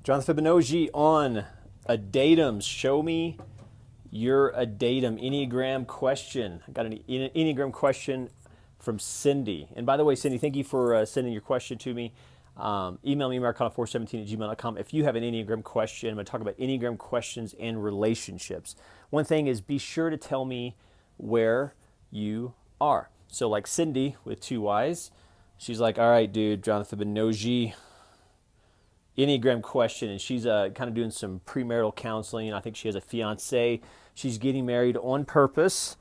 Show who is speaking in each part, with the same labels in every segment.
Speaker 1: Jonathan Fibonacci on a datum. Show me you're a datum. Enneagram question. I got an Enneagram question from Cindy. And by the way, Cindy, thank you for sending your question to me. Email me, marcon417@gmail.com. If you have an Enneagram question, I'm going to talk about Enneagram questions and relationships. One thing is be sure to tell me where you are. So like Cindy with two Y's, she's like, all right, dude, Jonathan Fibonacci, Enneagram question, and she's kind of doing some premarital counseling. I think she has a fiance. She's getting married on purpose.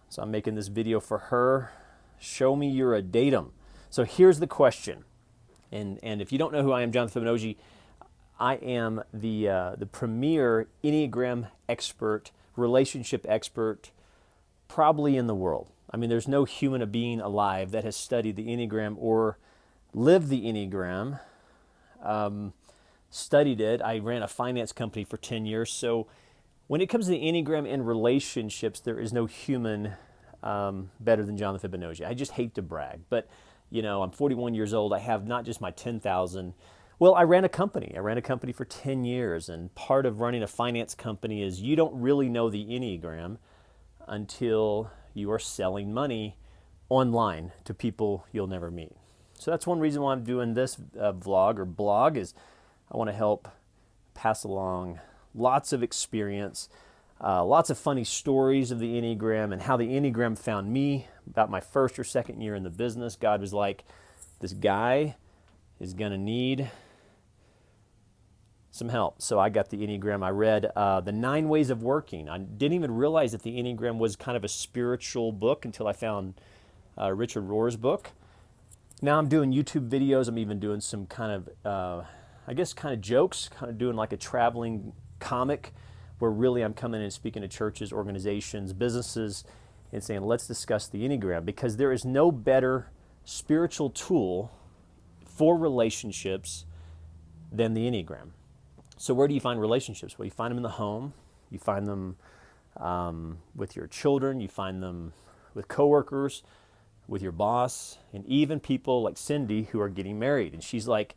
Speaker 1: So I'm making this video for her. Show me you're a datum. So here's the question. And if you don't know who I am, Jonathan Fibonacci, I am the premier Enneagram expert, relationship expert, probably in the world. I mean, there's no human being alive that has studied the Enneagram or lived the Enneagram. Studied it. I ran a finance company for 10 years. So when it comes to the Enneagram and relationships, there is no human better than Jonathan Fibonacci. I just hate to brag, but you know, I'm 41 years old. I have not just my 10,000. Well, I ran a company. I ran a company for 10 years, and part of running a finance company is you don't really know the Enneagram until you are selling money online to people you'll never meet. So that's one reason why I'm doing this vlog or blog, is I want to help pass along lots of experience, lots of funny stories of the Enneagram and how the Enneagram found me about my first or second year in the business. God was like, this guy is going to need some help. So I got the Enneagram. I read the 9 Ways of Working. I didn't even realize that the Enneagram was kind of a spiritual book until I found Richard Rohr's book. Now I'm doing YouTube videos. I'm even doing some kind of, I guess, kind of jokes, kind of doing like a traveling comic where really I'm coming in and speaking to churches, organizations, businesses, and saying, let's discuss the Enneagram, because there is no better spiritual tool for relationships than the Enneagram. So where do you find relationships? Well, you find them in the home. You find them with your children. You find them with coworkers, with your boss, and even people like Cindy who are getting married. And she's like,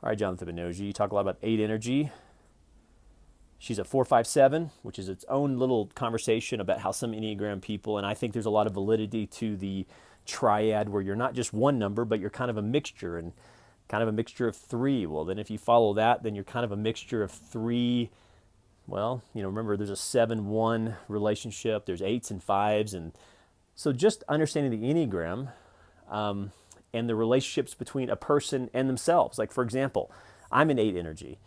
Speaker 1: all right, Jonathan Fibonacci, you talk a lot about 8 energy. She's a 4-5-7, which is its own little conversation about how some Enneagram people, and I think there's a lot of validity to the triad where you're not just one number, but you're kind of a mixture, and kind of a mixture of 3. Well, then if you follow that, then you're kind of a mixture of 3. Well, you know, remember there's a 7-1 relationship, there's 8s and 5s, and so just understanding the Enneagram and the relationships between a person and themselves. Like, for example, I'm an 8 energy.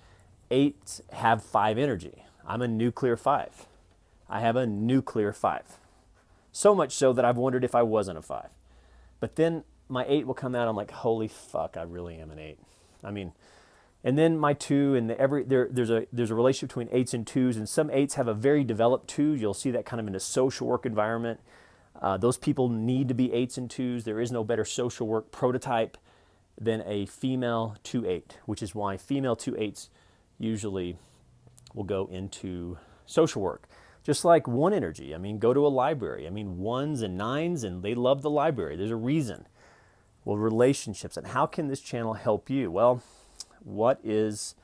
Speaker 1: 8s have 5 energy. I'm a nuclear 5. I have a nuclear 5. So much so that I've wondered if I wasn't a 5. But then my 8 will come out, I'm like, holy fuck, I really am an 8. I mean, and then my 2, and there's a relationship between 8s and 2s, and some 8s have a very developed 2. You'll see that kind of in a social work environment. Those people need to be 8s and 2s. There is no better social work prototype than a female 2-8, which is why female 2-8s usually will go into social work. Just like 1 energy. I mean, go to a library. I mean, 1s and 9s, and they love the library. There's a reason. Well, relationships. And how can this channel help you? Well, what is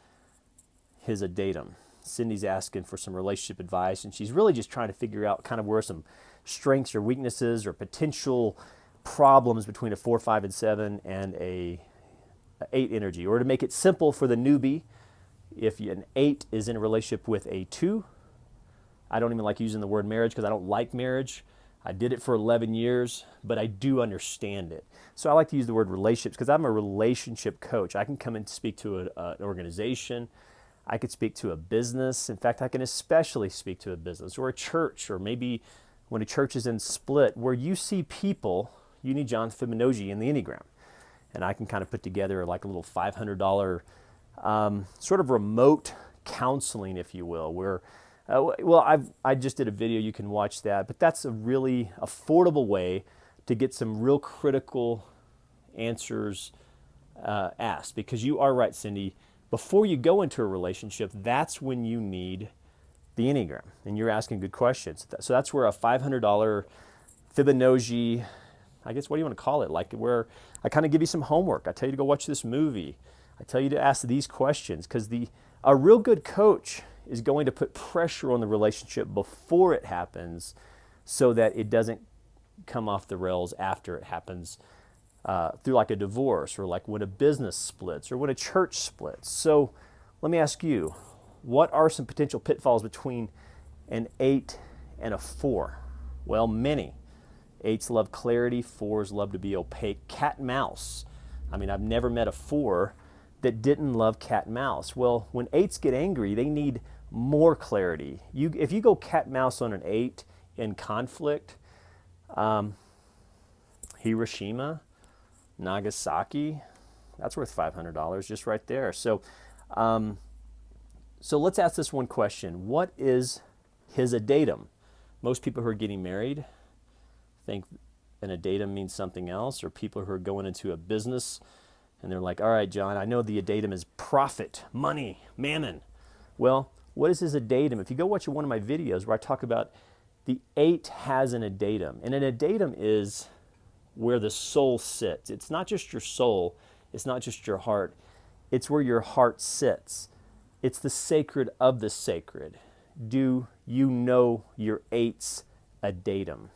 Speaker 1: his datum? Cindy's asking for some relationship advice, and she's really just trying to figure out kind of where some strengths or weaknesses or potential problems between a 4, 5, and 7 and a 8 energy. Or to make it simple for the newbie, if an 8 is in a relationship with a 2, I don't even like using the word marriage because I don't like marriage. I did it for 11 years, but I do understand it. So I like to use the word relationships because I'm a relationship coach. I can come and speak to an organization. I could speak to a business. In fact, I can especially speak to a business or a church, or maybe when a church is in split, where you see people, you need Jonathan Fibonacci in the Enneagram. And I can kind of put together like a little $500 sort of remote counseling, if you will, where, I just did a video, you can watch that, but that's a really affordable way to get some real critical answers asked. Because you are right, Cindy, before you go into a relationship, that's when you need the Enneagram, and you're asking good questions. So that's where a $500 Fibonacci, I guess, what do you want to call it? Like where I kind of give you some homework. I tell you to go watch this movie. I tell you to ask these questions because a real good coach is going to put pressure on the relationship before it happens so that it doesn't come off the rails after it happens, through like a divorce or like when a business splits or when a church splits. So let me ask you, what are some potential pitfalls between an 8 and a 4? Well, many. 8s love clarity, 4s love to be opaque. Cat and mouse. I mean, I've never met a 4 that didn't love cat and mouse. Well, when 8s get angry, they need more clarity. If you go cat and mouse on an 8 in conflict, Hiroshima, Nagasaki, that's worth $500 just right there. So let's ask this one question. What is his datum? Most people who are getting married think an datum means something else, or people who are going into a business and they're like, all right, John, I know the datum is profit, money, mammon. Well, what is his datum? If you go watch one of my videos where I talk about the 8 has an datum, and an datum is where the soul sits. It's not just your soul, it's not just your heart, it's where your heart sits. It's the sacred of the sacred. Do you know your 8's datum?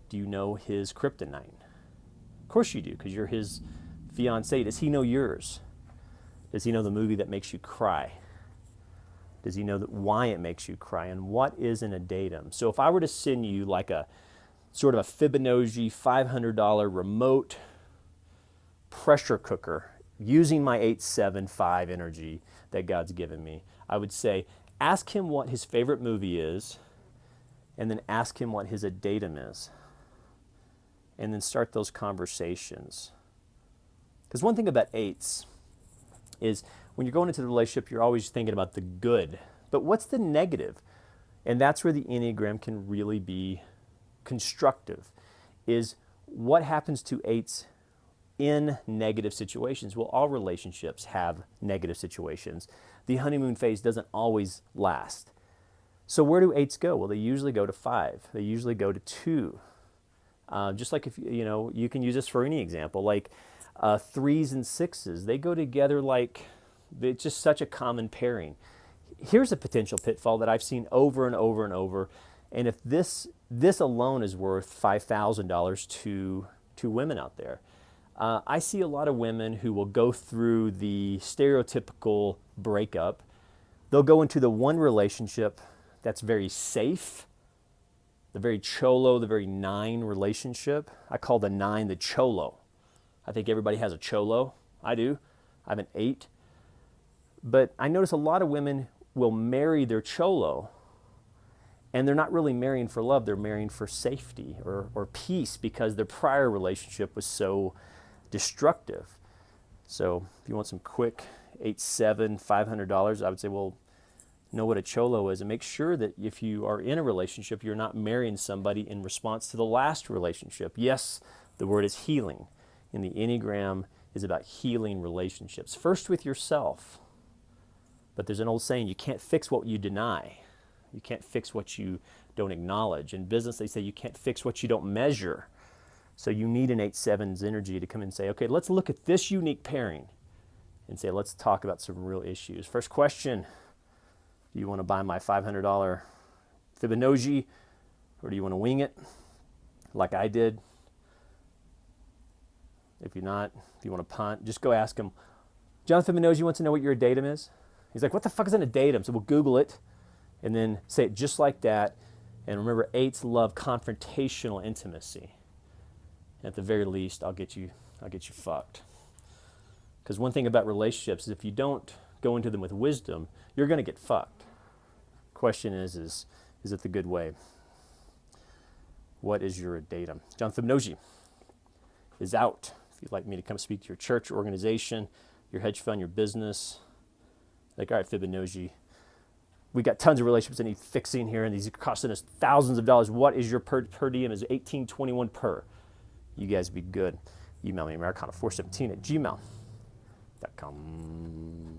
Speaker 1: Do you know his kryptonite? Of course you do, because you're his fiancé. Does he know yours? Does he know the movie that makes you cry? Does he know why it makes you cry? And what is an datum? So if I were to send you like a sort of a Fibonacci $500 remote pressure cooker using my 8-7-5 energy that God's given me, I would say, ask him what his favorite movie is, and then ask him what his datum is. And then start those conversations. Because one thing about 8s is when you're going into the relationship, you're always thinking about the good. But what's the negative? And that's where the Enneagram can really be constructive, is what happens to 8s in negative situations. Well, all relationships have negative situations. The honeymoon phase doesn't always last. So where do 8s go? Well, they usually go to 5. They usually go to 2. Just like if, you can use this for any example, like 3s and 6s, they go together like, it's just such a common pairing. Here's a potential pitfall that I've seen over and over and over, and if this alone is worth $5,000 to women out there. I see a lot of women who will go through the stereotypical breakup. They'll go into the one relationship that's very safe, the very cholo, the very 9 relationship. I call the 9 the cholo. I think everybody has a cholo. I do. I have an 8. But I notice a lot of women will marry their cholo, and they're not really marrying for love. They're marrying for safety or peace because their prior relationship was so destructive. So if you want some quick 8-7, $500, I would say, well, know what a cholo is and make sure that if you are in a relationship, you're not marrying somebody in response to the last relationship. Yes, the word is healing, and the Enneagram is about healing relationships. First with yourself. But there's an old saying, you can't fix what you deny. You can't fix what you don't acknowledge. In business, they say you can't fix what you don't measure. So you need an 8-7's energy to come in and say, okay, let's look at this unique pairing and say, let's talk about some real issues. First question, do you want to buy my $500 Fibonacci, or do you want to wing it like I did? If you're not, if you want to punt, just go ask him, John Fibonacci wants to know what your datum is. He's like, what the fuck is in a datum? So we'll Google it and then say it just like that. And remember, 8s love confrontational intimacy. At the very least, I'll get you fucked. Because one thing about relationships is if you don't go into them with wisdom, you're going to get fucked. Question is it the good way? What is your datum? John Fibonacci is out. If you'd like me to come speak to your church, your organization, your hedge fund, your business, like, all right, Fibonacci, we got tons of relationships that need fixing here, and these are costing us thousands of dollars. What is your per diem? Is $18.21 per. You guys be good. Email me, Americana417@gmail.com.